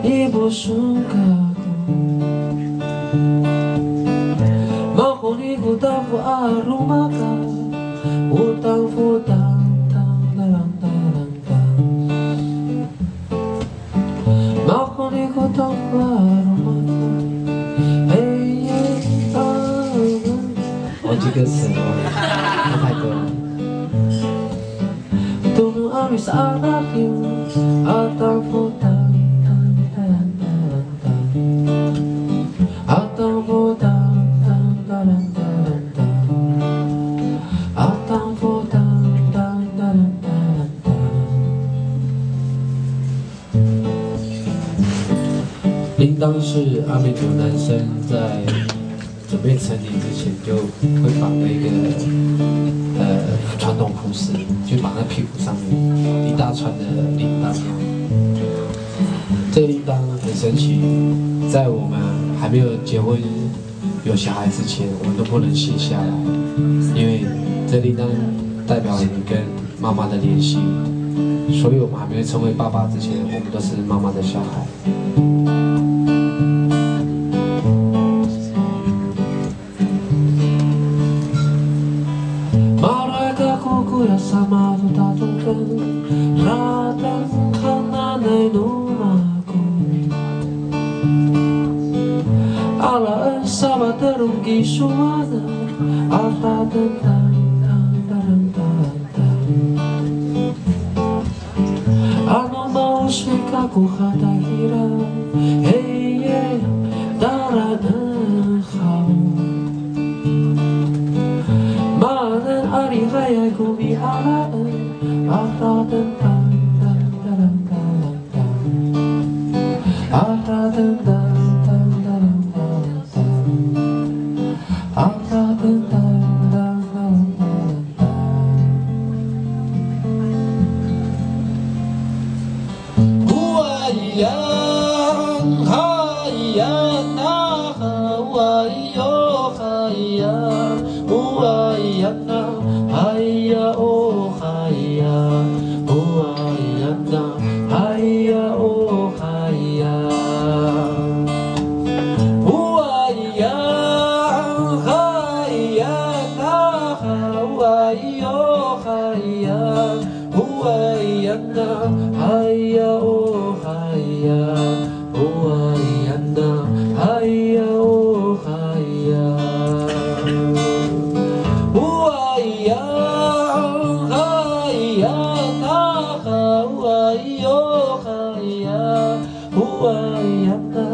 ibu sungkaku Makoni ku tafu arumaka Utang futang tang dalang dalang tang Makoni ku tafu arumaka Hey yeah忘记歌词了，唱太多了。Tunggu habis anak you atau futang tang dalang dalang tang atau futang tang dalang dalang tang atau futang tang dalang dalang tang。铃铛是阿美族男生在准备成年之前就会绑的一个传统服饰，就绑在屁股上面一大串的铃铛。这个铃铛很神奇，在我们还没有结婚有小孩之前，我们都不能卸下来，因为这铃铛代表你跟妈妈的联系。所以我们还没有成为爸爸之前，我们都是妈妈的小孩。Sama tatungkan radang kananay numaku Ala sabat terunggi suara Alta tentang Ano mau swikaku hatahira Hey yeah darana kau Manan ari raya gumi alaan Ata tentang tang dalang dalang tang Ata tentang tang dalang dalang tang Ata tentang tang dalang dalang tang Huayan hayan hawayo hayan Huayana, haya oh haya, Huayana, haya oh haya. Huaya, hayana, hawayo haya, Huayana, haya oh haya, Huayana, haya oh haya. Huayana